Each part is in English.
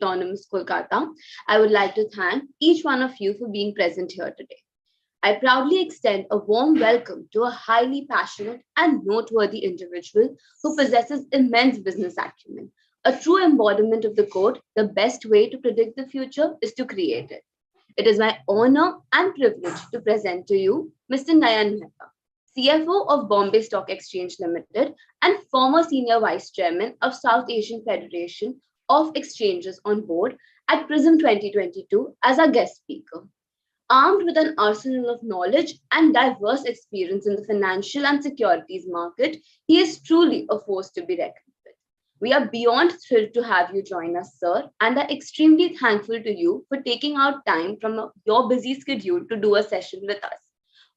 Autonomous, Kolkata, I would like to thank each one of you for being present here today. I proudly extend a warm welcome to a highly passionate and noteworthy individual who possesses immense business acumen. A true embodiment of the quote, the best way to predict the future is to create it. It is my honor and privilege to present to you Mr. Nayan Mehta, CFO of Bombay Stock Exchange Limited and former Senior Vice Chairman of South Asian Federation of Exchanges on board at PRISM 2022 as our guest speaker. Armed with an arsenal of knowledge and diverse experience in the financial and securities market, he is truly a force to be reckoned with. We are beyond thrilled to have you join us, sir, and are extremely thankful to you for taking out time from your busy schedule to do a session with us.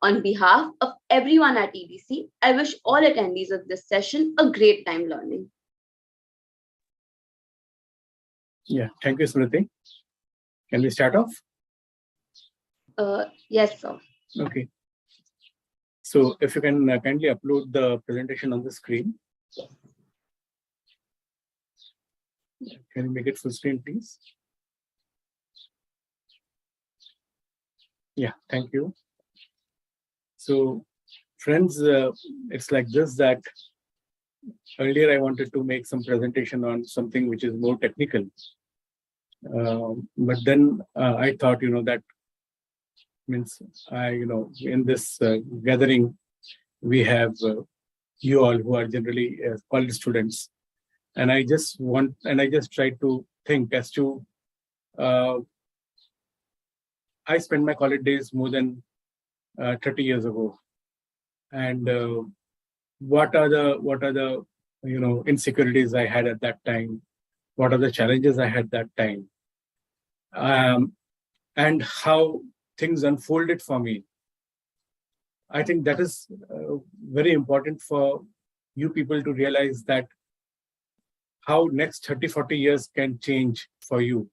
On behalf of everyone at EDC, I wish all attendees of this session a great time learning. Yeah, thank you, Smriti. Can we start off? Yes, sir. Okay. So if you can kindly upload the presentation on the screen. Can you make it full screen, please? Yeah, thank you. So, friends, it's like this that earlier I wanted to make some presentation on something which is more technical. But then I thought, that means in this gathering, we have you all who are generally college students. And I just tried to think as to, I spent my college days more than 30 years ago. And what are the insecurities I had at that time? What are the challenges I had that time? And how things unfolded for me. I think that is very important for you people to realize that how next 30, 40 years can change for you.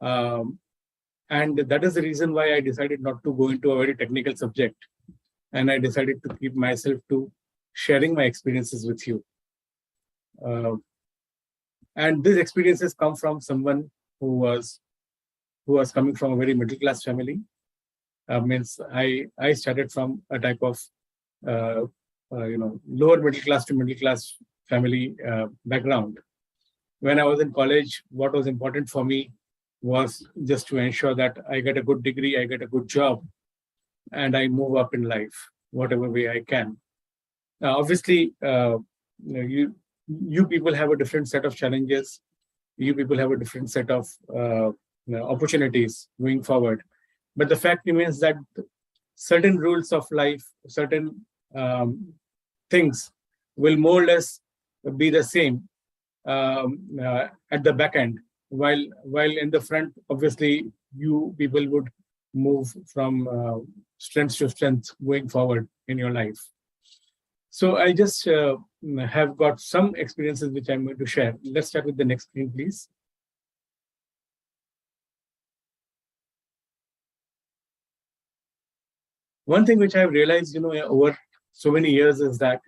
And that is the reason why I decided not to go into a very technical subject. And I decided to keep myself to sharing my experiences with you. And these experiences come from someone who was coming from a very middle class family. Means I started from a type of lower middle class to middle class family background. When I was in college, what was important for me was just to ensure that I get a good degree, I get a good job, and I move up in life, whatever way I can. Now, obviously, you people have a different set of challenges. You people have a different set of opportunities going forward. But the fact remains that certain rules of life, certain things will more or less be the same at the back end, while in the front, obviously, you people would move from strength to strength going forward in your life. So I just have got some experiences which I'm going to share. Let's start with the next screen, please. One thing which I've realized, over so many years is that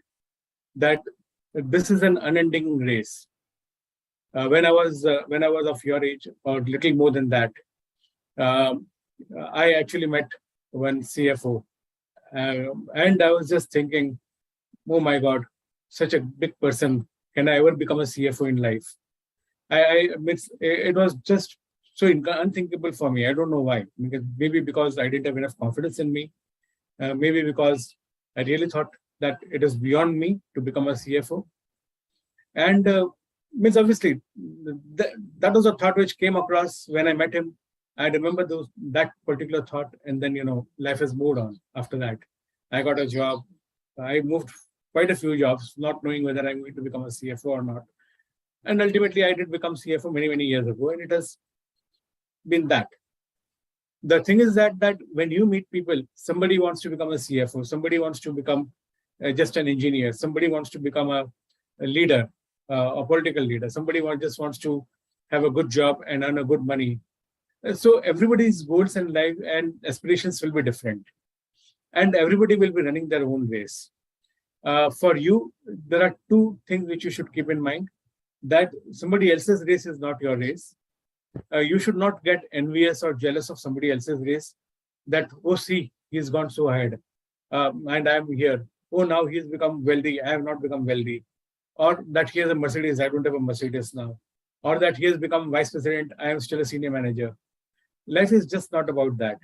this is an unending race. When I was of your age or little more than that, I actually met one CFO, and I was just thinking, oh my God, such a big person. Can I ever become a CFO in life? It was just so unthinkable for me. I don't know why. Maybe because I didn't have enough confidence in me. Maybe because I really thought that it is beyond me to become a CFO. And obviously, that was a thought which came across when I met him. I remember that particular thought, and then, life has moved on after that. I got a job. I moved quite a few jobs, not knowing whether I'm going to become a CFO or not. And ultimately, I did become CFO many, many years ago, and it has been that. The thing is that when you meet people, somebody wants to become a CFO, somebody wants to become just an engineer, somebody wants to become a leader, a political leader, somebody just wants to have a good job and earn a good money. So everybody's goals in life and aspirations will be different. And everybody will be running their own race. For you, there are two things which you should keep in mind. That somebody else's race is not your race. You should not get envious or jealous of somebody else's race. That, oh, see, he's gone so ahead, and I'm here. Oh, now he's become wealthy. I have not become wealthy. Or that he has a Mercedes. I don't have a Mercedes now. Or that he has become vice president. I am still a senior manager. Life is just not about that.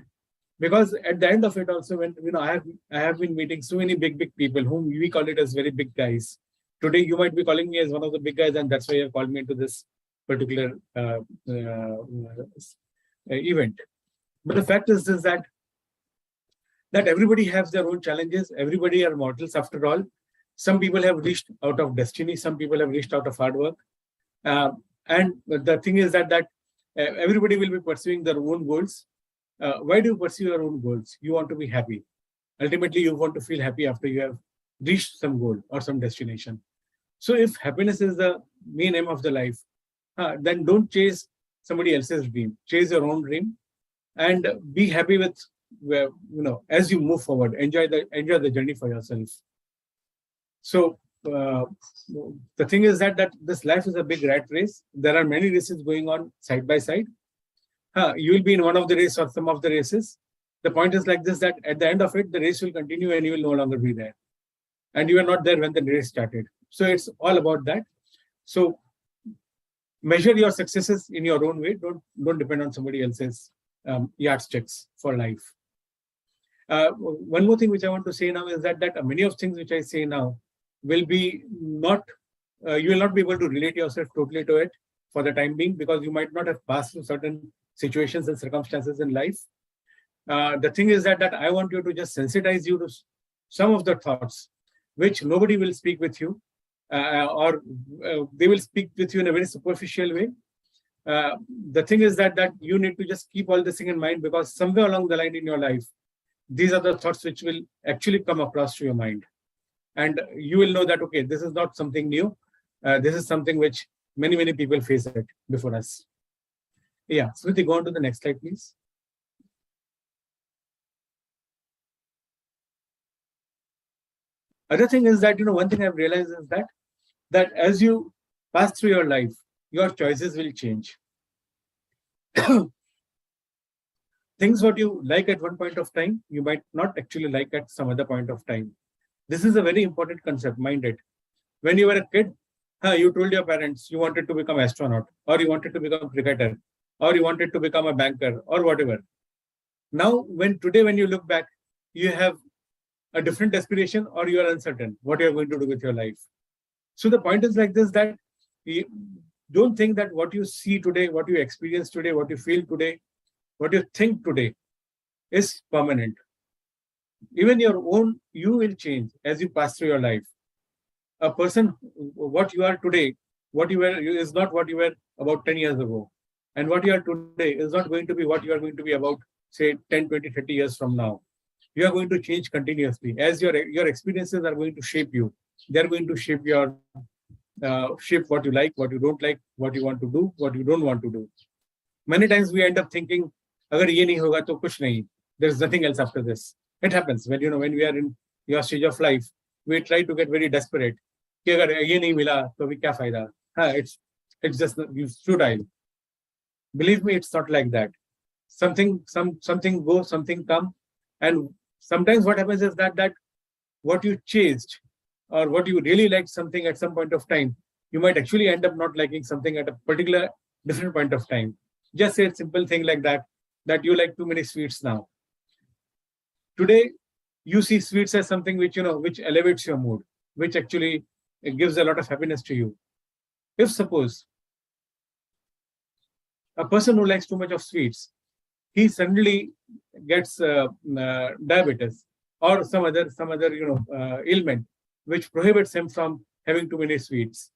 Because at the end of it, also, when I have been meeting so many big people whom we call it as very big guys. Today, you might be calling me as one of the big guys, and that's why you have called me into this particular event. But the fact is that everybody has their own challenges. Everybody are mortals after all. Some people have reached out of destiny. Some people have reached out of hard work. And the thing is that everybody will be pursuing their own goals. Why do you pursue your own goals? You want to be happy. Ultimately, you want to feel happy after you have reached some goal or some destination. So if happiness is the main aim of the life, then don't chase somebody else's dream. Chase your own dream and be happy with, as you move forward. Enjoy the journey for yourself. So the thing is that this life is a big rat race. There are many races going on side by side. You will be in one of the races or some of the races. The point is like this, that at the end of it, the race will continue and you will no longer be there. And you were not there when the race started. So it's all about that. So measure your successes in your own way. Don't depend on somebody else's yardsticks for life. One more thing which I want to say now is that many of things which I say now will be not, you will not be able to relate yourself totally to it for the time being, because you might not have passed through certain situations and circumstances in life. The thing is that I want you to just sensitize you to some of the thoughts which nobody will speak with you, or they will speak with you in a very superficial way. The thing is that you need to just keep all this thing in mind, because somewhere along the line in your life, these are the thoughts which will actually come across to your mind. And you will know that, okay, this is not something new. This is something which many people face it before us. Yeah, Smriti, go on to the next slide, please. Other thing is that, one thing I've realized is that as you pass through your life, your choices will change. Things what you like at one point of time, you might not actually like at some other point of time. This is a very important concept, mind it. When you were a kid, you told your parents you wanted to become astronaut, or you wanted to become a cricketer, or you wanted to become a banker, or whatever. Now, when you look back, you have a different aspiration, or you are uncertain what you are going to do with your life. So the point is like this, that you don't think that what you see today, what you experience today, what you feel today, what you think today is permanent. Even your own, you will change as you pass through your life. A person, what you are today, what you were is not what you were about 10 years ago. And what you are today is not going to be what you are going to be about, say, 10, 20, 30 years from now. You are going to change continuously as your experiences are going to shape you. They are going to shape shape what you like, what you don't like, what you want to do, what you don't want to do. Many times we end up thinking, agar ye nahi hoga to kuch nahi. There's nothing else after this. It happens when we are in your stage of life. We try to get very desperate. Ki agar ye nahi mila, to abhi kya fayda? It's just futile. Believe me, it's not like that. Something go, something come, and sometimes what happens is that what you chased or what you really liked something at some point of time, you might actually end up not liking something at a particular different point of time. Just say a simple thing like that you like too many sweets now. Today, you see sweets as something which elevates your mood, which actually gives a lot of happiness to you. If suppose a person who likes too much of sweets, he suddenly gets diabetes or some other ailment which prohibits him from having too many sweets.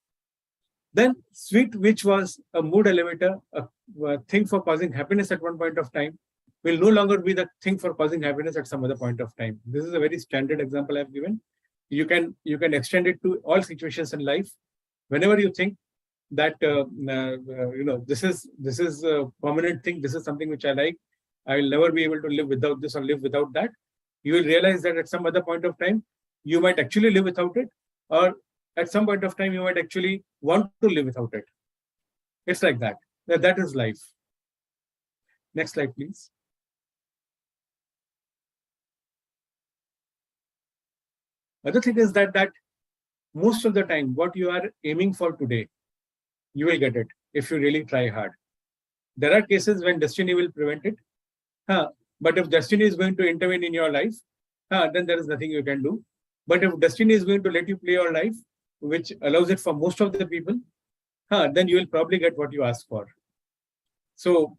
Then sweet, which was a mood elevator, a thing for causing happiness at one point of time, will no longer be the thing for causing happiness at some other point of time. This is a very standard example I've given. You can extend it to all situations in life. Whenever you think that this is a permanent thing, this is something which I like, I will never be able to live without this or live without that, you will realize that at some other point of time, you might actually live without it, or at some point of time, you might actually want to live without it. It's like that. That is life. Next slide, please. Other thing is that most of the time, what you are aiming for today, you will get it if you really try hard. There are cases when destiny will prevent it. But if destiny is going to intervene in your life, then there is nothing you can do. But if destiny is going to let you play your life, which allows it for most of the people, then you will probably get what you ask for. So,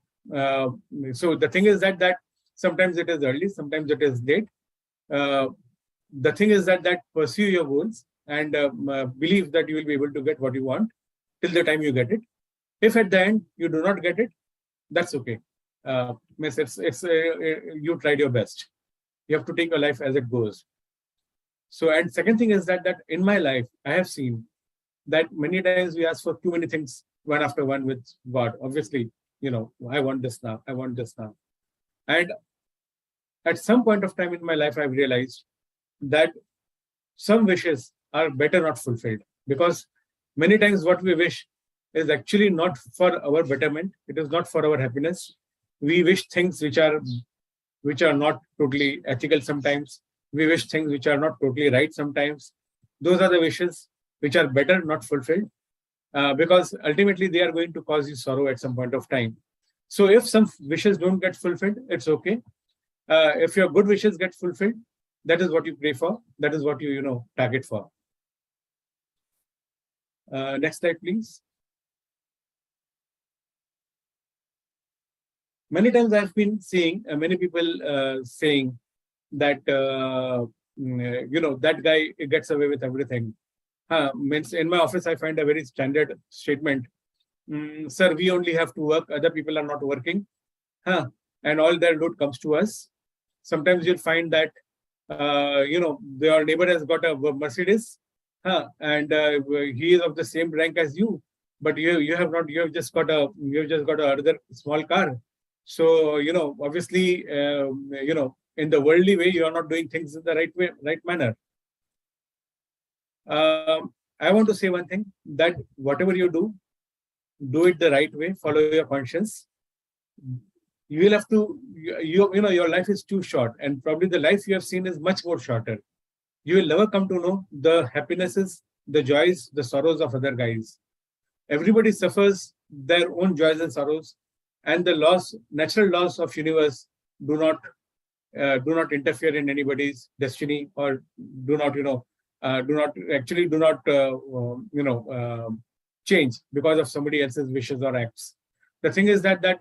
so the thing is that sometimes it is early, sometimes it is late. The thing is that pursue your goals and believe that you will be able to get what you want till the time you get it. If at the end you do not get it, that's okay. You tried your best. You have to take your life as it goes. So, and second thing is that in my life, I have seen that many times we ask for too many things one after one with God. Obviously, I want this now, I want this now. And at some point of time in my life, I've realized that some wishes are better not fulfilled, because many times what we wish is actually not for our betterment. It is not for our happiness. We wish things which are not totally ethical sometimes. We wish things which are not totally right sometimes. Those are the wishes which are better not fulfilled, because ultimately they are going to cause you sorrow at some point of time. So if some wishes don't get fulfilled, it's okay. If your good wishes get fulfilled, that is what you pray for. That is what you target for. Next slide, please. Many times I've been seeing many people saying that that guy gets away with everything. Means in my office I find a very standard statement. Sir, we only have to work. Other people are not working, and all their load comes to us. Sometimes you'll find that your neighbor has got a Mercedes, and he is of the same rank as you, but you have not. You have just got a other small car. So obviously in the worldly way, you are not doing things in the right way, right manner. I want to say one thing, that whatever you do it the right way. Follow your conscience. You will have to. Your life is too short, and probably the life you have seen is much more shorter. You will never come to know the happinesses, the joys, the sorrows of other guys. Everybody suffers their own joys and sorrows, and the natural laws of universe do not interfere in anybody's destiny, or do not change because of somebody else's wishes or acts. The thing is that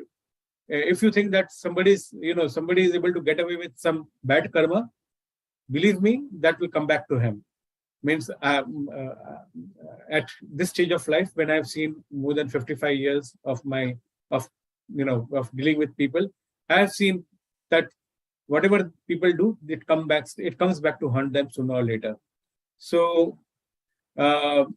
if you think that somebody is able to get away with some bad karma, believe me, that will come back to him. Means at this stage of life, when I've seen more than 55 years of dealing with people, I have seen that whatever people do, it comes back to haunt them sooner or later. So the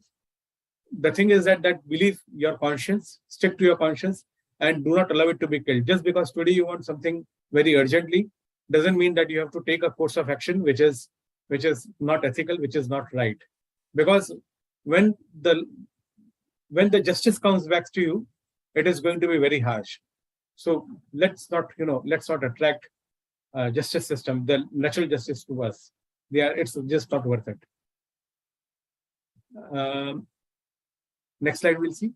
thing is that believe your conscience, stick to your conscience, and do not allow it to be killed. Just because today you want something very urgently doesn't mean that you have to take a course of action which is not ethical, which is not right. Because when the justice comes back to you, it is going to be very harsh. So let's not attract justice system, the natural justice to us. It's just not worth it. Next slide, we'll see.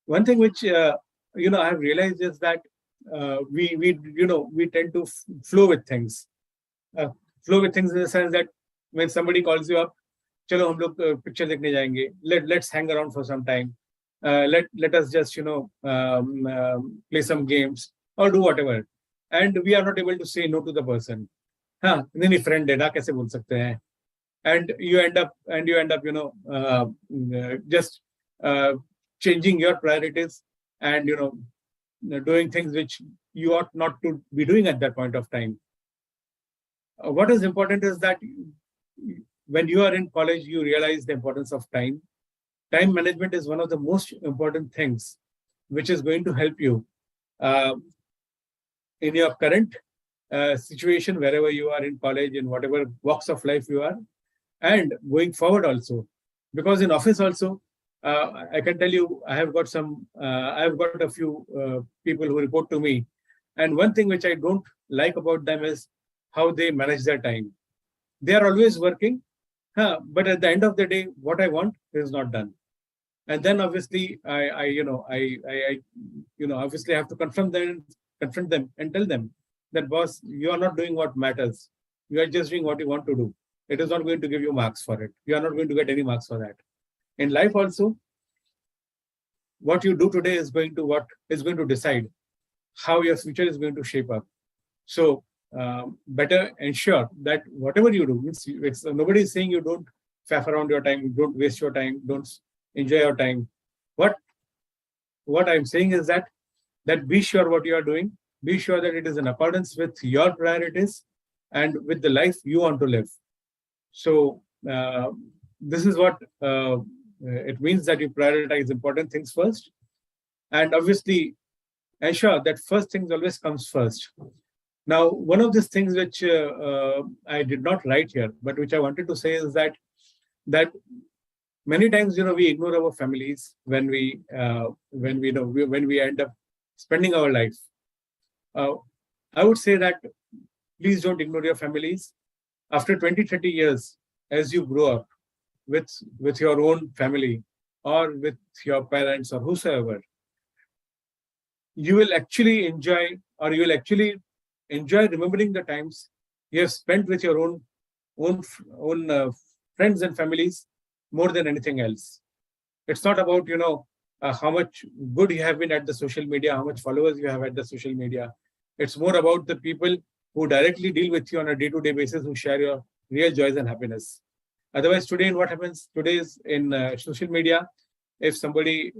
One thing which I have realized is that we tend to flow with things. Flow with things in the sense that when somebody calls you up, chalo hum log picture dekhne jayenge, let's hang around for some time, let us just play some games or do whatever, and we are not able to say no to the person. Nahi friend hai na, kaise bol sakte hain? And you end up just changing your priorities and doing things which you ought not to be doing at that point of time. What is important is that when you are in college, you realize the importance of time. Time management is one of the most important things which is going to help you in your current situation, wherever you are in college, in whatever walks of life you are, and going forward also. Because in office also, I can tell you, I have got a few people who report to me. And one thing which I don't like about them is how they manage their time. They are always working, but at the end of the day, what I want is not done. And then obviously, obviously I have to confront them and tell them that, boss, you are not doing what matters. You are just doing what you want to do. It is not going to give you marks for it. You are not going to get any marks for that. In life also, what you do today is going to decide how your future is going to shape up. So better ensure that whatever you do, nobody is saying you don't faff around your time, don't waste your time, don't enjoy your time. What I'm saying is that be sure what you are doing, be sure that it is in accordance with your priorities and with the life you want to live. So this is what it means, that you prioritize important things first, and obviously ensure that first things always comes first. Now, one of these things which I did not write here, but which I wanted to say is that many times, we ignore our families when we end up spending our life. I would say that please don't ignore your families. After 20, 30 years, as you grow up with your own family or with your parents or whosoever, you will actually enjoy remembering the times you have spent with your own friends and families more than anything else. It's not about how much good you have been at the social media, how much followers you have at the social media. It's more about the people who directly deal with you on a day-to-day basis, who share your real joys and happiness. Otherwise, today, what happens? Today is in social media. If somebody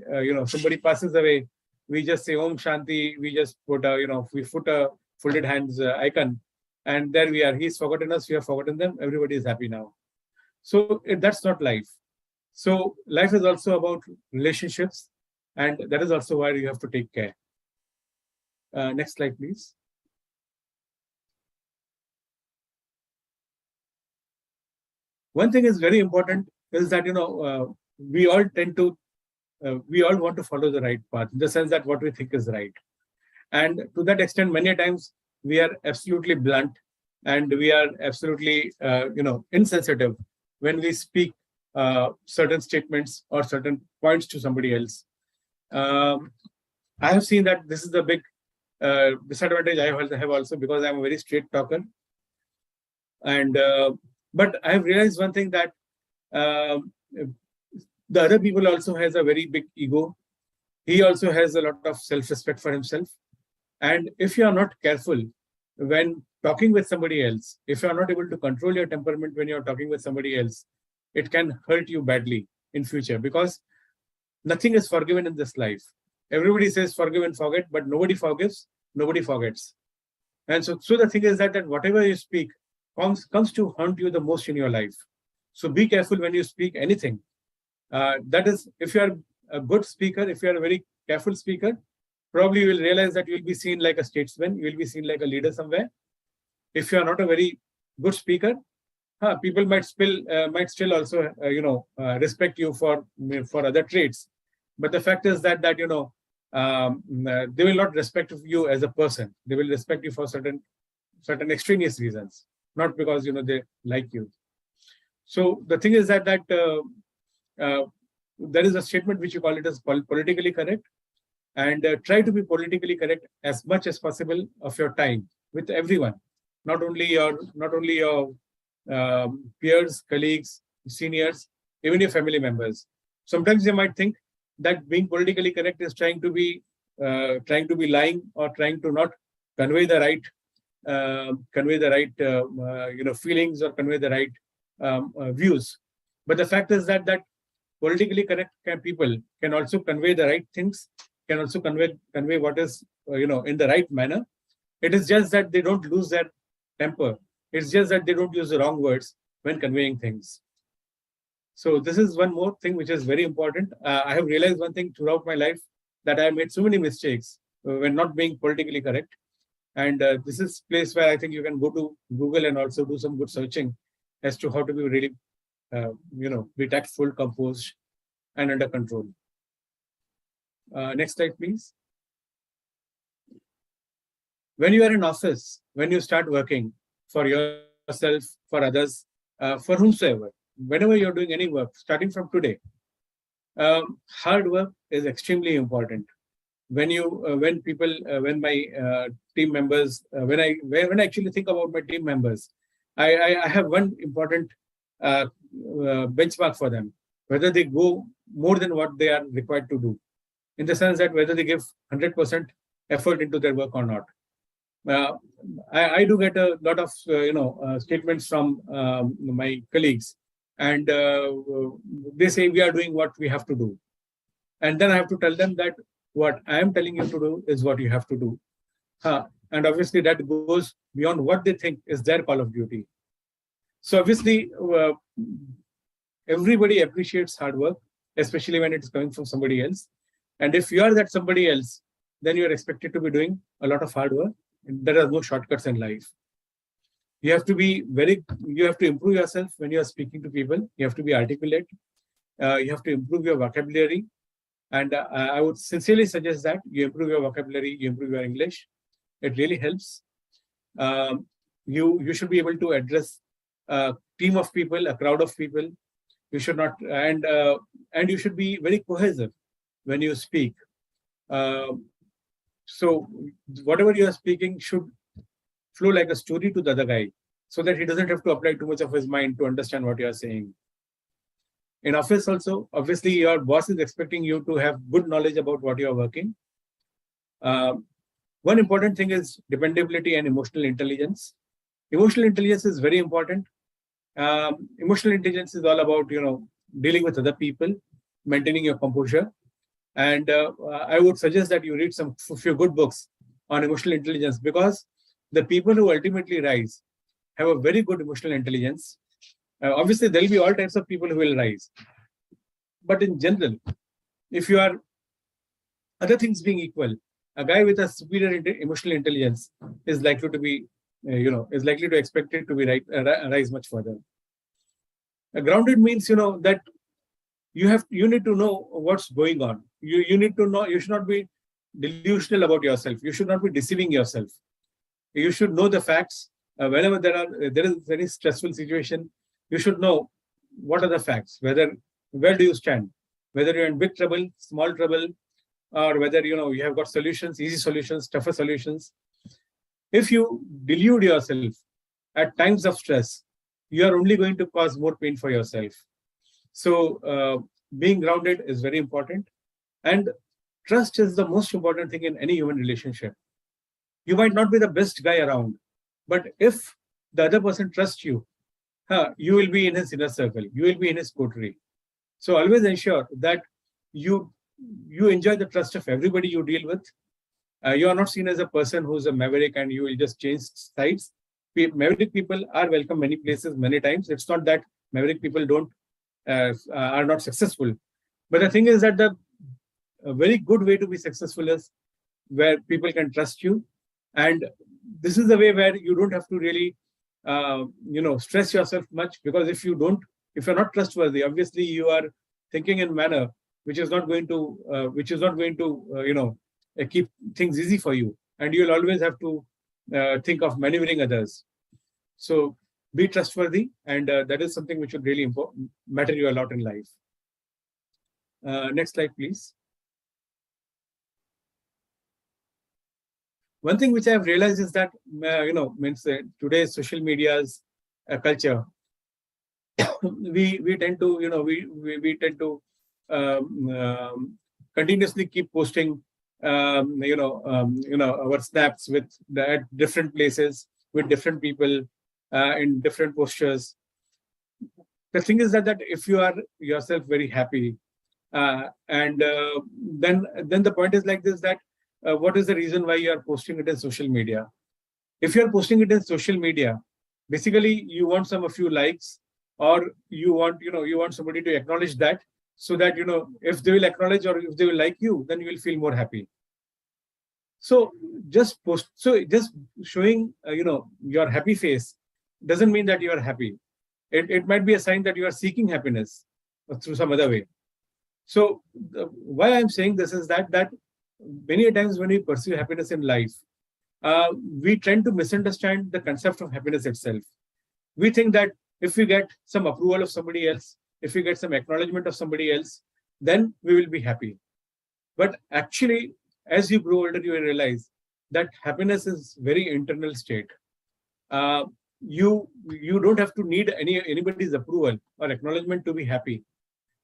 passes away, we just say Om Shanti. We just put a folded hands icon, and there we are. He's forgotten us. We have forgotten them. Everybody is happy now. So that's not life. So life is also about relationships, and that is also why you have to take care. Next slide, please. One thing is very important is that we all want to follow the right path, in the sense that what we think is right. And to that extent, many times we are absolutely blunt, and we are absolutely insensitive when we speak certain statements or certain points to somebody else. I have seen that this is the big disadvantage I have also, because I'm a very straight talker. And but I have realized one thing, that the other people also has a very big ego. He also has a lot of self-respect for himself. And if you are not careful when talking with somebody else, if you are not able to control your temperament when you're talking with somebody else, it can hurt you badly in future, because nothing is forgiven in this life. Everybody says forgive and forget, but nobody forgives, nobody forgets. And so the thing is that whatever you speak comes to haunt you the most in your life. So be careful when you speak anything. That is, if you are a good speaker, if you are a very careful speaker, probably you will realize that you will be seen like a statesman, you will be seen like a leader somewhere. If you are not a very good speaker, people might still also respect you for other traits. But the fact is that they will not respect you as a person. They will respect you for certain extraneous reasons, not because they like you. So the thing is that there is a statement which you call it as politically correct, and try to be politically correct as much as possible of your time with everyone, not only your peers, colleagues, seniors, even your family members. Sometimes you might think that being politically correct is trying to be lying, or trying to not convey the right feelings, or convey the right views. But the fact is that politically correct people can also convey the right things, can also convey what is in the right manner. It is just that they don't lose their temper. It's just that they don't use the wrong words when conveying things. So this is one more thing which is very important. I have realized one thing throughout my life, that I have made so many mistakes when not being politically correct. And this is a place where I think you can go to Google and also do some good searching as to how to be really, be tactful, composed, and under control. Next slide, please. When you are in office, when you start working for yourself, for others, for whomsoever, whenever you're doing any work, starting from today, hard work is extremely important. When my team members, when I actually think about my team members, I have one important benchmark for them, whether they go more than what they are required to do, in the sense that whether they give 100% effort into their work or not. I do get a lot of statements from my colleagues, and they say we are doing what we have to do, and then I have to tell them that what I am telling you to do is what you have to do. And obviously that goes beyond what they think is their call of duty. So obviously everybody appreciates hard work, especially when it's coming from somebody else. And if you are that somebody else, then you are expected to be doing a lot of hard work. There are no shortcuts in life. You have to improve yourself when you are speaking to people. You have to be articulate. You have to improve your vocabulary. And I would sincerely suggest that you improve your vocabulary, you improve your English. It really helps. You should be able to address a team of people, a crowd of people. You should not, and you should be very cohesive when you speak. So whatever you are speaking should flow like a story to the other guy, so that he doesn't have to apply too much of his mind to understand what you are saying. In office also, obviously your boss is expecting you to have good knowledge about what you are working. One important thing is dependability and emotional intelligence. Emotional intelligence is very important. Emotional intelligence is all about dealing with other people, maintaining your composure. And I would suggest that you read a few good books on emotional intelligence, because the people who ultimately rise have a very good emotional intelligence. Obviously, there will be all types of people who will rise. But in general, if you are, other things being equal, a guy with a superior emotional intelligence is likely to be, is likely to expect it to be rise much further. Grounded means, that you need to know what's going on. You need to know, you should not be delusional about yourself. You should not be deceiving yourself. You should know the facts. Whenever there is any stressful situation, you should know what are the facts, where do you stand, whether you're in big trouble, small trouble, or whether you have got solutions, easy solutions, tougher solutions. If you delude yourself at times of stress, you are only going to cause more pain for yourself. So being grounded is very important, and trust is the most important thing in any human relationship. You might not be the best guy around, but if the other person trusts you, you will be in his inner circle. You will be in his coterie. So always ensure that you enjoy the trust of everybody you deal with. You are not seen as a person who's a maverick and you will just change sides. Maverick people are welcome many places, many times. It's not that maverick people are not successful. But the thing is that a very good way to be successful is where people can trust you. And this is the way where you don't have to really stress yourself much, because if you're not trustworthy, obviously you are thinking in a manner which is not going to keep things easy for you, and you'll always have to think of maneuvering others. So be trustworthy, and that is something which would really matter you a lot in life. Next slide, please. One thing which I have realized is that today's social media's culture, we tend to continuously keep posting our snaps at different places with different people in different postures. The thing is that if you are yourself very happy, then the point is like this, that what is the reason why you are posting it in social media? If you are posting it in social media, basically you want a few likes, or you want somebody to acknowledge that, so that if they will acknowledge or if they will like you, then you will feel more happy. So just showing your happy face doesn't mean that you are happy. It might be a sign that you are seeking happiness through some other way. So why I'm saying this is that many times when we pursue happiness in life, we tend to misunderstand the concept of happiness itself. We think that if we get some approval of somebody else, if we get some acknowledgement of somebody else, then we will be happy. But actually, as you grow older, you will realize that happiness is very internal state. Uh, you don't have to need anybody's approval or acknowledgement to be happy.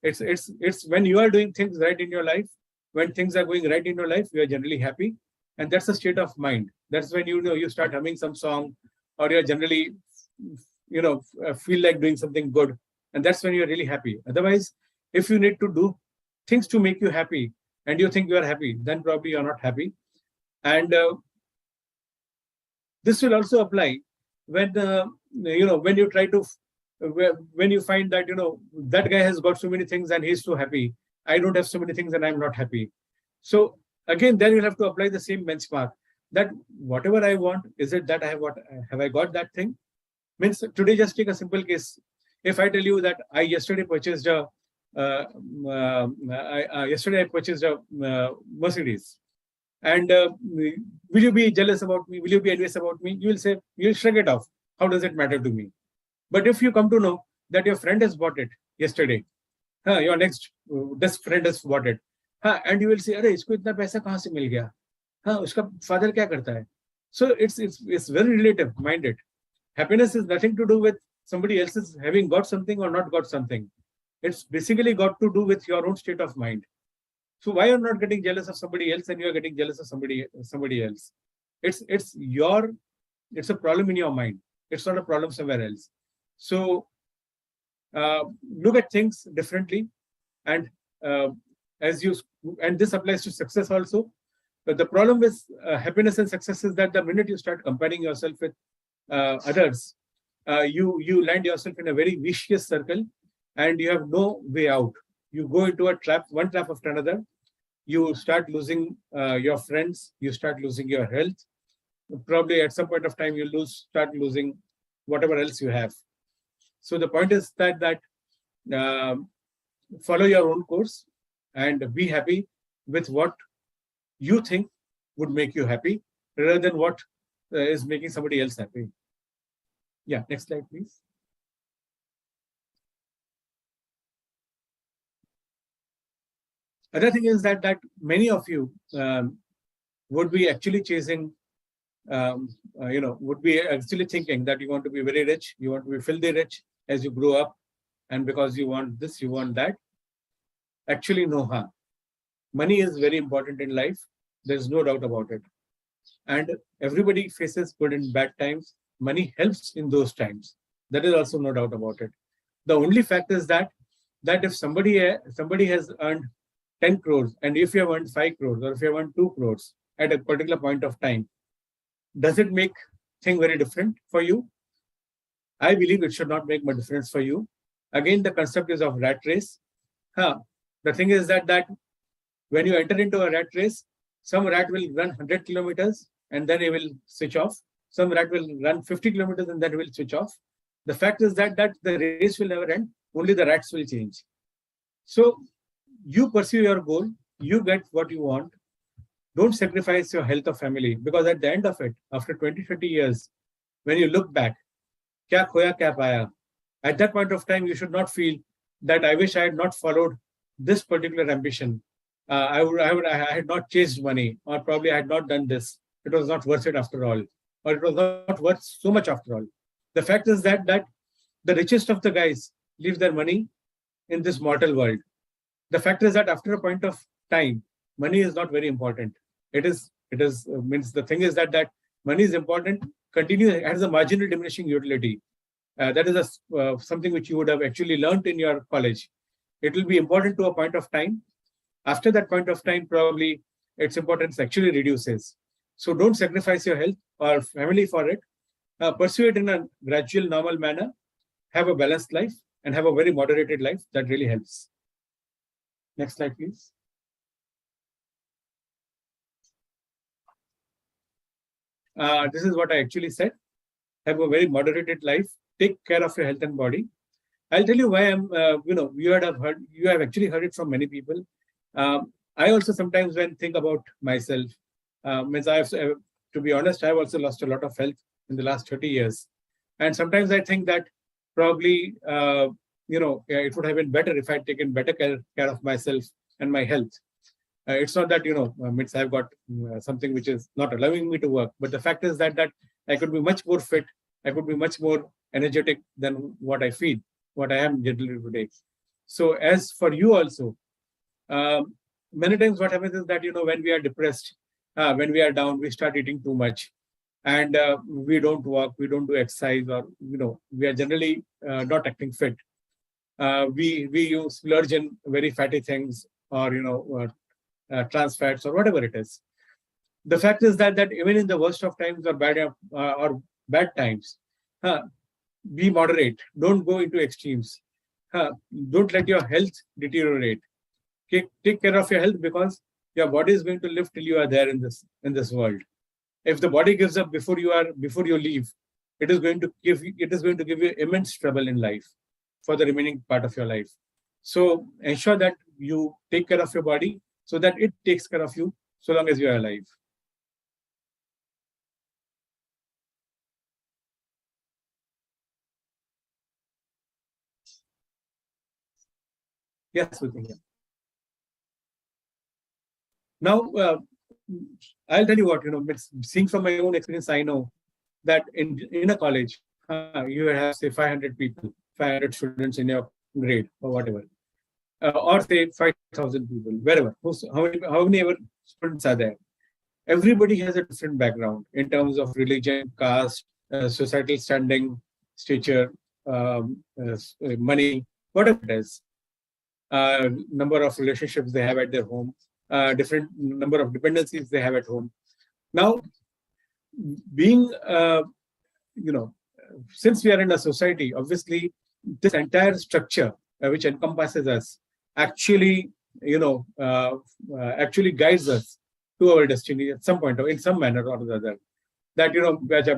It's when you are doing things right in your life, when things are going right in your life, you are generally happy, and that's a state of mind. That's when you start humming some song, or you're generally feel like doing something good, and that's when you're really happy. Otherwise, if you need to do things to make you happy and you think you are happy, then probably you're not happy. And this will also apply when when you try to when you find that that guy has got so many things and he's so happy. I don't have so many things and I'm not happy. So again, then you'll have to apply the same benchmark, that whatever I want, is it that have I got that thing? Means today, just take a simple case. If I tell you that I yesterday purchased a Mercedes, and will you be jealous about me? Will you be envious about me? You will say, you'll shrug it off. How does it matter to me? But if you come to know that your friend has bought it yesterday, your next this friend has bought it, and you will say, अरे इसको इतना पैसा कहाँ से मिल गया? उसका father क्या करता है? So it's very relative minded. Happiness is nothing to do with somebody else's having got something or not got something. It's basically got to do with your own state of mind. So why you're not getting jealous of somebody else and you're getting jealous of somebody else? It's a problem in your mind. It's not a problem somewhere else. So look at things differently, and and this applies to success also. But the problem with happiness and success is that the minute you start comparing yourself with others, you land yourself in a very vicious circle, and you have no way out. You go into a trap, one trap after another. You start losing your friends. You start losing your health. Probably at some point of time, you start losing whatever else you have. So the point is that follow your own course and be happy with what you think would make you happy, rather than what is making somebody else happy. Yeah, next slide, please. Other thing is that many of you would be actually chasing, would be actually thinking that you want to be very rich, you want to be filthy rich as you grow up, and because you want this, you want that. Actually, no, money is very important in life. There's no doubt about it. And everybody faces good and bad times. Money helps in those times. There is also no doubt about it. The only fact is that if somebody has earned 10 crores, and if you have earned 5 crores, or if you have earned 2 crores at a particular point of time, does it make things very different for you? I believe it should not make much difference for you. Again, the concept is of rat race. The thing is that when you enter into a rat race, some rat will run 100 kilometers and then he will switch off. Some rat will run 50 kilometers and then he will switch off. The fact is that the race will never end. Only the rats will change. So you pursue your goal. You get what you want. Don't sacrifice your health or family, because at the end of it, after 20, 30 years, when you look back, kya khoya, kya paya? At that point of time, you should not feel that I wish I had not followed this particular ambition. I had not chased money, or probably I had not done this. It was not worth it after all, or it was not worth so much after all. The fact is that the richest of the guys leave their money in this mortal world. The fact is that after a point of time, money is not very important. Means the thing is that money is important. It has a marginal diminishing utility. That is something which you would have actually learned in your college. It will be important to a point of time. After that point of time, probably its importance actually reduces. So don't sacrifice your health or family for it. Pursue it in a gradual, normal manner. Have a balanced life and have a very moderated life. That really helps. Next slide, please. This is what I actually said. Have a very moderated life. Take care of your health and body. I'll tell you why I'm, you have actually heard it from many people. I also sometimes when think about myself, means to be honest, I've also lost a lot of health in the last 30 years. And sometimes I think that probably, it would have been better if I'd taken better care of myself and my health. It's not that, means I've got something which is not allowing me to work, but the fact is that I could be much more fit, I could be much more energetic than what I feel, what I am generally today. So as for you also, many times what happens is that, when we are depressed, when we are down, we start eating too much, and we don't walk, we don't do exercise, or, we are generally not acting fit. We splurge in very fatty things, or, trans fats, or whatever it is. The fact is that even in the worst of times, or bad times, be moderate. Don't go into extremes. Don't let your health deteriorate. Take care of your health, because your body is going to live till you are there in this world. If the body gives up before you leave, it is going to give you immense trouble in life for the remaining part of your life. So ensure that you take care of your body so that it takes care of you so long as you are alive. Yes, we can hear. Now, I'll tell you what, seeing from my own experience, I know that in a college, you have, say, 500 people, 500 students in your grade or whatever, or say 5,000 people, wherever, how many ever students are there. Everybody has a different background in terms of religion, caste, societal standing, stature, money, whatever it is, number of relationships they have at their home, different number of dependencies they have at home. Now, being, since we are in a society, obviously, this entire structure which encompasses us actually, actually guides us to our destiny at some point, or in some manner or the other. That,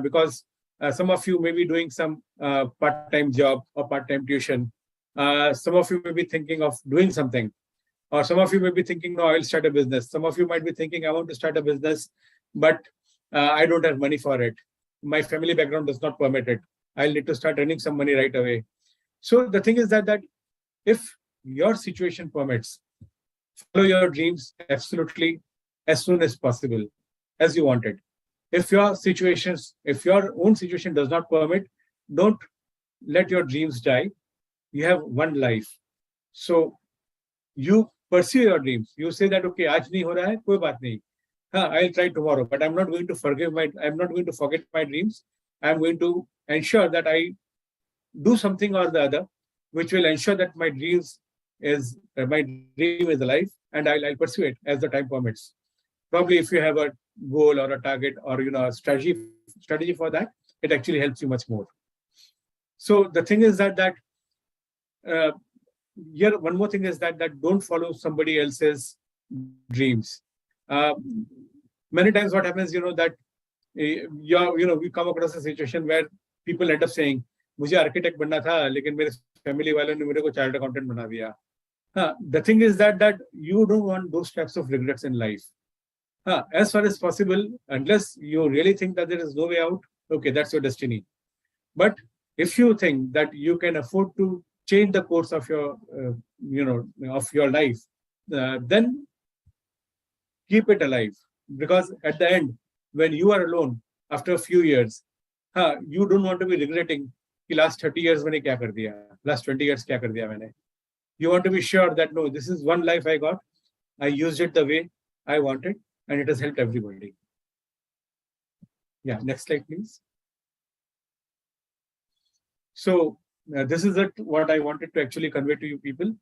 because some of you may be doing some part-time job or part-time tuition. Some of you may be thinking of doing something, or some of you may be thinking, no, I'll start a business. Some of you might be thinking, I want to start a business, but I don't have money for it. My family background does not permit it. I'll need to start earning some money right away. So the thing is that if your situation permits, follow your dreams absolutely as soon as possible, as you want it. If your own situation does not permit, don't let your dreams die. You have one life. So you pursue your dreams. You say that, okay, aaj nahi ho raha hai, koi baat nahi. I'll try tomorrow, but I'm not going to forget my dreams. I'm going to ensure that I do something or the other, which will ensure that my dream is alive, and I'll pursue it as the time permits. Probably if you have a goal or a target, or a strategy for that, it actually helps you much more. So the thing is that here one more thing is that don't follow somebody else's dreams. Many times what happens, that we come across a situation where people end up saying, मुझे architect बनना था, लेकिन मेरे family वालों ने मेरे को chartered accountant बना दिया. The thing is that you don't want those types of regrets in life. As far as possible, unless you really think that there is no way out, okay, that's your destiny. But if you think that you can afford to change the course of your, of your life, then keep it alive. Because at the end, when you are alone after a few years, you don't want to be regretting the last 30 years मैंने क्या कर दिया, last 20 years क्या कर दिया मैंने. You want to be sure that no, this is one life I got. I used it the way I wanted, and it has helped everybody. Yeah, next slide, please. So this is what I wanted to actually convey to you people.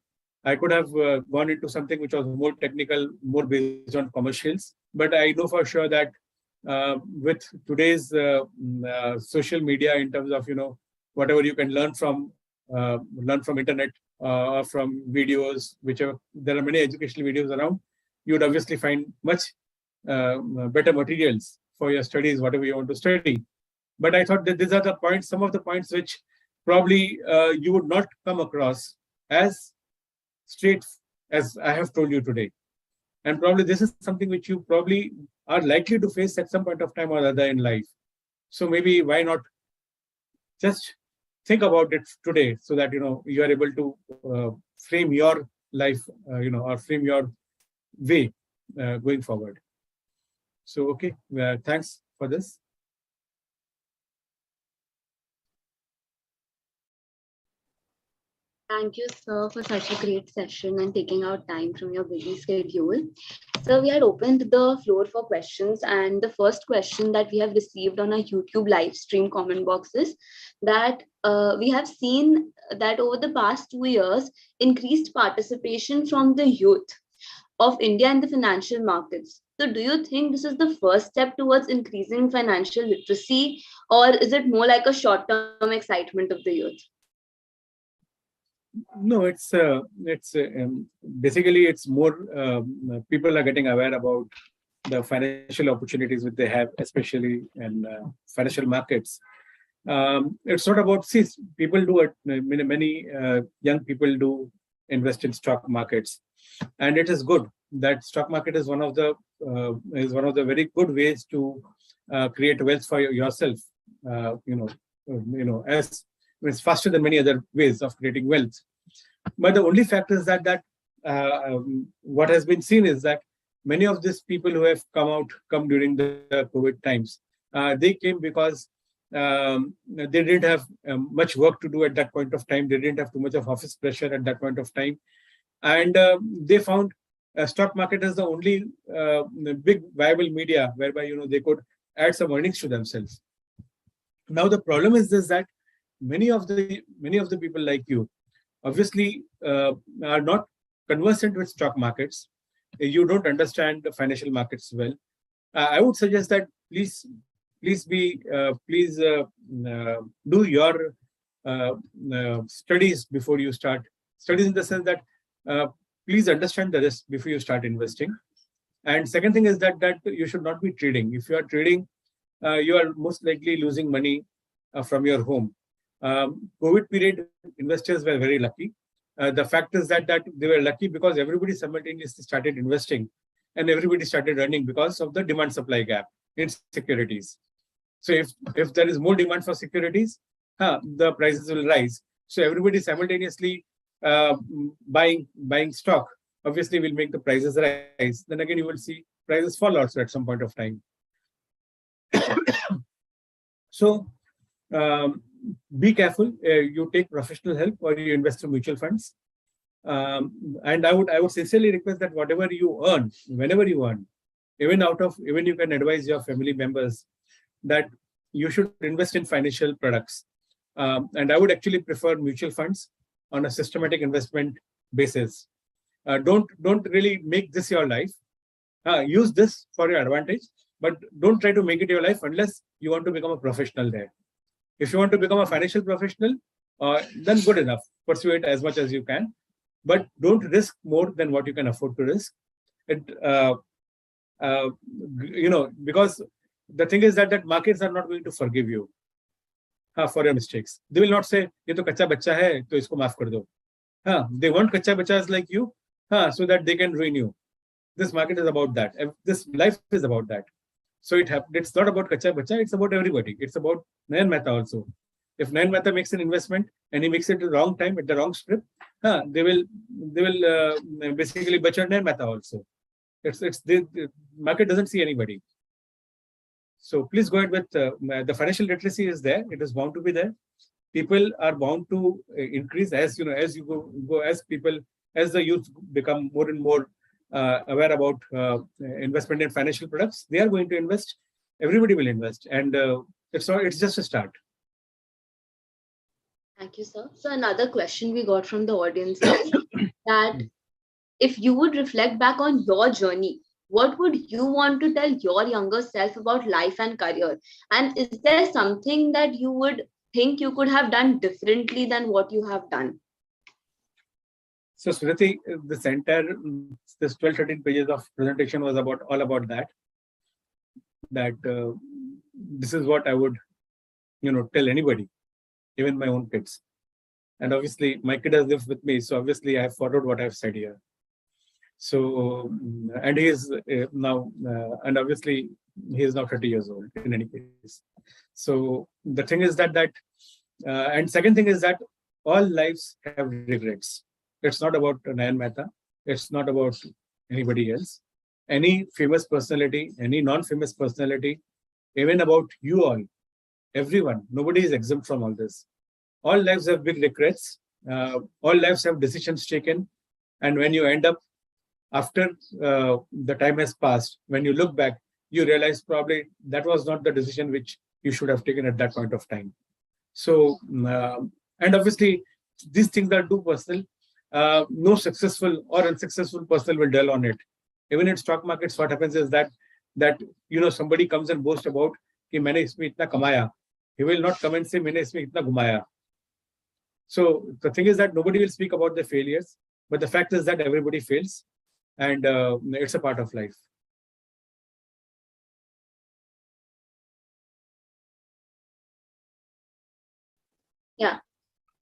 I could have gone into something which was more technical, more based on commercials, but I know for sure that with today's social media, in terms of whatever you can learn from internet or from videos, whichever, there are many educational videos around. You would obviously find much better materials for your studies, whatever you want to study. But I thought that these are the points, some of the points which probably you would not come across as straight as I have told you today. And probably this is something which you probably are likely to face at some point of time or other in life. So maybe why not just think about it today, so that you are able to frame your life, or frame your way going forward. So okay, thanks for this. Thank you, sir, for such a great session and taking out time from your busy schedule. So we had opened the floor for questions, and the first question that we have received on our YouTube live stream comment box is that we have seen that over the past 2 years, increased participation from the youth of India in the financial markets. So do you think this is the first step towards increasing financial literacy, or is it more like a short-term excitement of the youth? No, it's basically it's more people are getting aware about the financial opportunities which they have, especially in financial markets. It's not about, see, people do it. Many young people do invest in stock markets, and it is good that stock market is one of the very good ways to create wealth for yourself. As it's faster than many other ways of creating wealth. But the only fact is that what has been seen is that many of these people who have come during the COVID times, they came because they didn't have much work to do at that point of time. They didn't have too much of office pressure at that point of time, and they found stock market as the only big viable media whereby they could add some earnings to themselves. Now the problem is this, that many of the people like you obviously are not conversant with stock markets. You don't understand the financial markets well. I would suggest that please do your studies before you start. Studies in the sense that please understand the risk before you start investing. And second thing is that you should not be trading. If you are trading, you are most likely losing money from your home. COVID period, investors were very lucky. The fact is that they were lucky because everybody simultaneously started investing, and everybody started earning because of the demand-supply gap in securities. So if there is more demand for securities, the prices will rise. So everybody simultaneously buying stock obviously will make the prices rise. Then again, you will see prices fall also at some point of time. So be careful. You take professional help or you invest in mutual funds. And I would sincerely request that whatever you earn, whenever you earn, even you can advise your family members that you should invest in financial products. And I would actually prefer mutual funds on a systematic investment basis. Don't really make this your life. Use this for your advantage, but don't try to make it your life unless you want to become a professional there. If you want to become a financial professional, then good enough. Pursue it as much as you can, but don't risk more than what you can afford to risk. Because the thing is that markets are not going to forgive you for your mistakes. They will not say, "Ye to kacha bachcha hai, to isko maaf kar do." They want kacha bachchas like you, so that they can ruin you. This market is about that. This life is about that. So it's not about kacha bachcha, it's about everybody. It's about Nayan Mehta also. If Nayan Mehta makes an investment and he makes it at the wrong time, at the wrong script, they will basically butcher Nayan Mehta also. The market doesn't see anybody. So please go ahead with the financial literacy is there. It is bound to be there. People are bound to increase as the youth become more and more aware about investment in financial products. They are going to invest. Everybody will invest, and it's just a start. Thank you, sir. So another question we got from the audience is that if you would reflect back on your journey, what would you want to tell your younger self about life and career? And is there something that you would think you could have done differently than what you have done? So Smriti, this 12, 13 pages of presentation was all about that. That this is what I would, tell anybody. even my own kids. And obviously, my kid has lived with me, so obviously I have followed what I've said here. So, and he is now, and obviously he is now 30 years old in any case. So the thing is and second thing is that all lives have regrets. It's not about Nayan Mehta. It's not about anybody else. Any famous personality, any non-famous personality, even about you all, everyone, nobody is exempt from all this. All lives have big regrets. All lives have decisions taken. And when you end up, after the time has passed, when you look back, you realize probably that was not the decision which you should have taken at that point of time. So, and obviously, these things are too personal. No successful or unsuccessful person will dwell on it. Even in stock markets, what happens is that somebody comes and boasts about कि मैंने इसमें इतना कमाया. He will not come and say मैंने इसमें इतना घुमाया. So the thing is that nobody will speak about their failures, but the fact is that everybody fails, and it's a part of life. Yeah.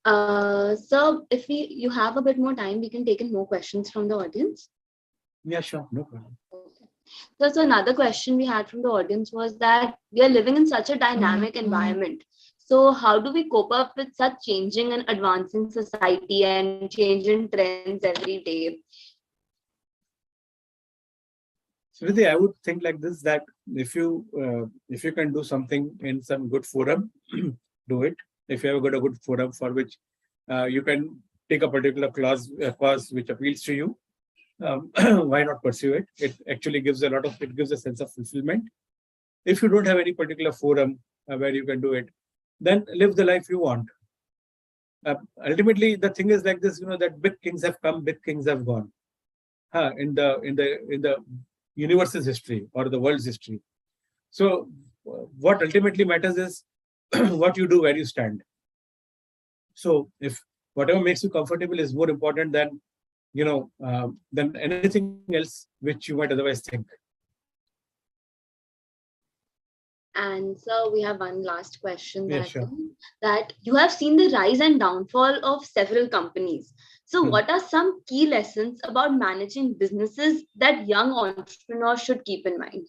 So if you have a bit more time, we can take in more questions from the audience. Yeah, sure, no problem. Okay. So another question we had from the audience was that we are living in such a dynamic environment. So how do we cope up with such changing and advancing society and changing trends every day? So Vidhi, I would think like this, that if you can do something in some good forum, do it. If you have got a good forum for which you can take a particular cause which appeals to you, why not pursue it? It actually gives a sense of fulfillment. If you don't have any particular forum where you can do it, then live the life you want. Ultimately, the thing is like this, that big kings have come, big kings have gone. In the universe's history or the world's history. So what ultimately matters is what you do, where you stand. So if whatever makes you comfortable is more important than than anything else which you might otherwise think. And so we have one last question, Yeah, sure. that you have seen the rise and downfall of several companies. So what are some key lessons about managing businesses that young entrepreneurs should keep in mind?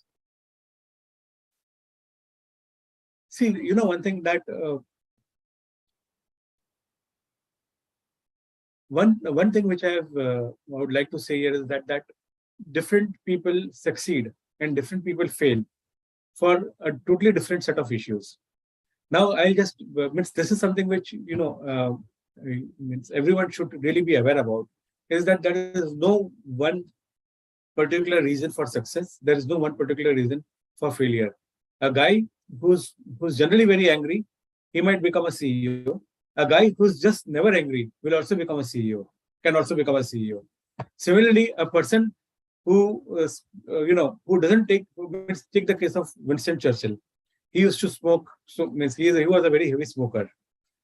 See, one thing that one thing which I would like to say here is that different people succeed and different people fail for a totally different set of issues. Now, I'll just this is something which everyone should really be aware about, is that there is no one particular reason for success. There is no one particular reason for failure. A guy who's generally very angry, he might become a CEO. A guy who's just never angry will also become a CEO, can also become a CEO. Similarly, a person who doesn't take the case of Winston Churchill. He used to smoke, so means he was a very heavy smoker,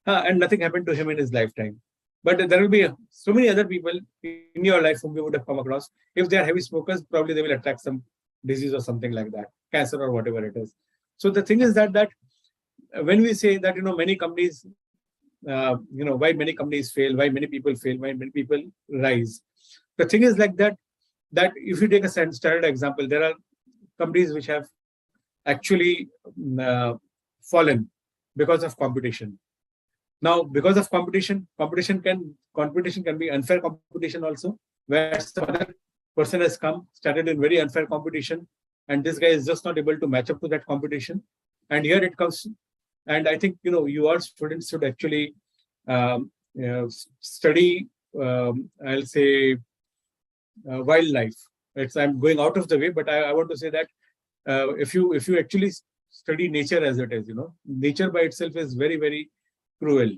and nothing happened to him in his lifetime. But there will be so many other people in your life whom you would have come across. If they are heavy smokers, probably they will attract some disease or something like that, cancer or whatever it is. So the thing is that when we say that many companies, why many companies fail, why many people fail, why many people rise. The thing is like that if you take a standard example, there are companies which have actually fallen because of competition. Now, because of competition can be unfair competition also, where some other person has started in very unfair competition, and this guy is just not able to match up to that competition. And here it comes, and I think you all students should actually study. I'll say wildlife. I'm going out of the way, but I want to say that if you actually study nature as it is, nature by itself is very, very cruel.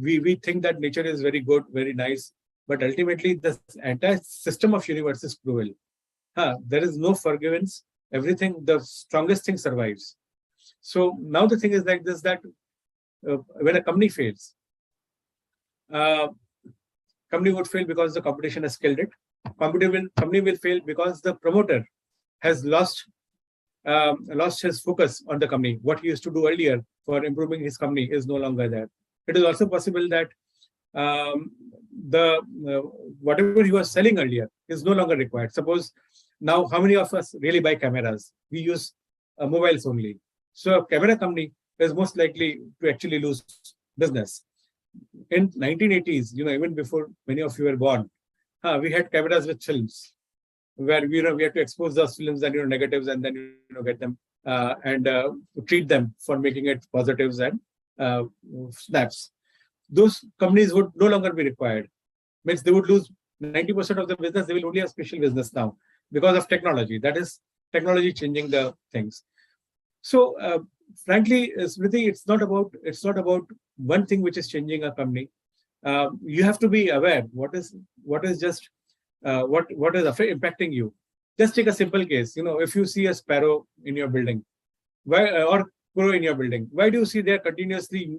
We think that nature is very good, very nice, but ultimately the entire system of universe is cruel. There is no forgiveness. Everything, the strongest thing survives. So now the thing is like this, that when a company fails, company would fail because the competition has killed it. Company will fail because the promoter has lost lost his focus on the company. What he used to do earlier for improving his company is no longer there. It is also possible that whatever he was selling earlier is no longer required. Suppose now, how many of us really buy cameras? We use mobiles only. So a camera company is most likely to actually lose business. In 1980s, even before many of you were born, we had cameras with films where we had to expose those films and negatives, and then get them and treat them for making it positives and snaps. Those companies would no longer be required. Means they would lose 90% of the business. They will only have special business now because of technology. That is technology changing the things. So frankly, Smriti, it's not about one thing which is changing a company. You have to be aware what is impacting you. Just take a simple case. If you see a sparrow in your building, or crow in your building, why do you see they're continuously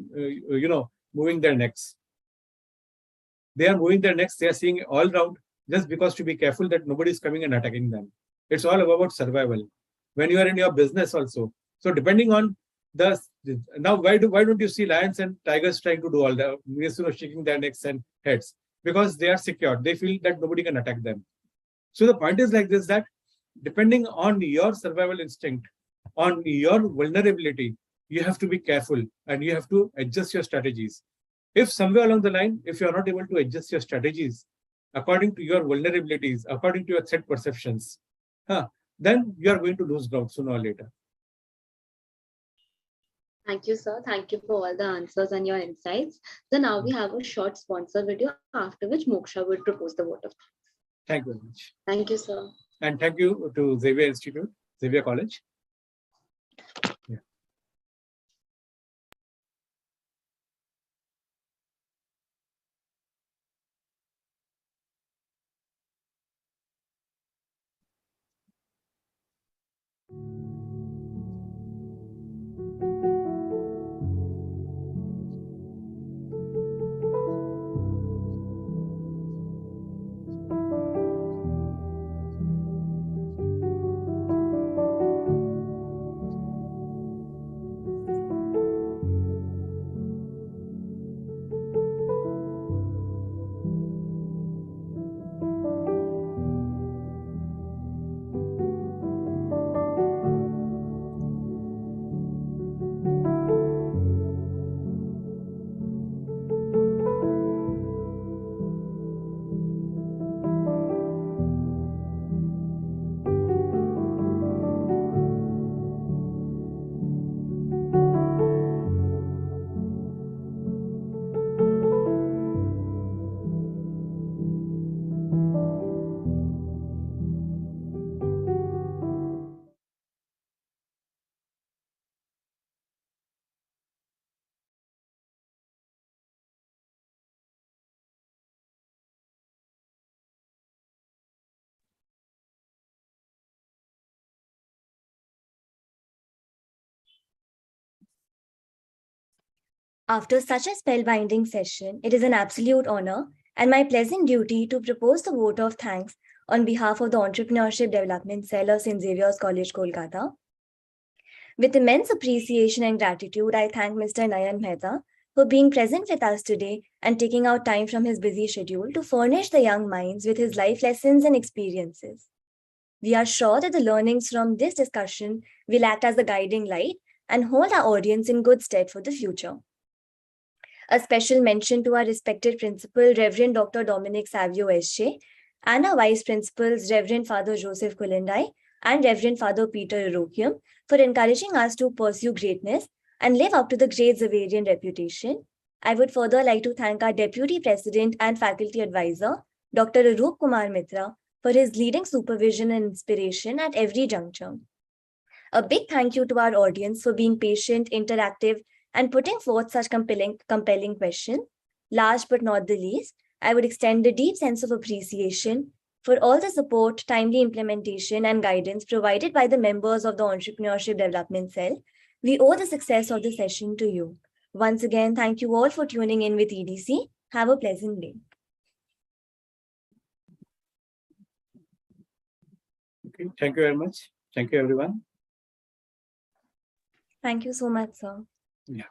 moving their necks? They are moving their necks. They are seeing all around just because to be careful that nobody is coming and attacking them. It's all about survival. When you are in your business also. So depending on now, why don't you see lions and tigers trying to do all the shaking their necks and heads? Because they are secure. They feel that nobody can attack them. So the point is like this, that depending on your survival instinct, on your vulnerability, you have to be careful and you have to adjust your strategies. If somewhere along the line, if you are not able to adjust your strategies according to your vulnerabilities, according to your threat perceptions, then you are going to lose ground sooner or later. Thank you, sir. Thank you for all the answers and your insights. So now we have a short sponsor video, after which Moksha will propose the vote of thanks. Thank you very much. Thank you, sir. And thank you to Xavier Institute, Xavier College. Yeah. After such a spellbinding session, it is an absolute honor and my pleasant duty to propose the vote of thanks on behalf of the Entrepreneurship Development Cell of St. Xavier's College, Kolkata. With immense appreciation and gratitude, I thank Mr. Nayan Mehta for being present with us today and taking out time from his busy schedule to furnish the young minds with his life lessons and experiences. We are sure that the learnings from this discussion will act as a guiding light and hold our audience in good stead for the future. A special mention to our respected principal, Reverend Dr. Dominic Savio SJ, and our vice principals, Reverend Father Joseph Kulendai and Reverend Father Peter Iroquium, for encouraging us to pursue greatness and live up to the great Xaverian reputation. I would further like to thank our Deputy President and Faculty Advisor, Dr. 𝙔𝙤𝙪𝙗𝙚 Mitra, for his leading supervision and inspiration at every juncture. A big thank you to our audience for being patient, interactive, and putting forth such compelling questions. Last but not the least, I would extend a deep sense of appreciation for all the support, timely implementation, and guidance provided by the members of the Entrepreneurship Development Cell. We owe the success of the session to you. Once again, thank you all for tuning in with EDC. Have a pleasant day. Okay, thank you very much. Thank you, everyone. Thank you so much, sir. Yeah.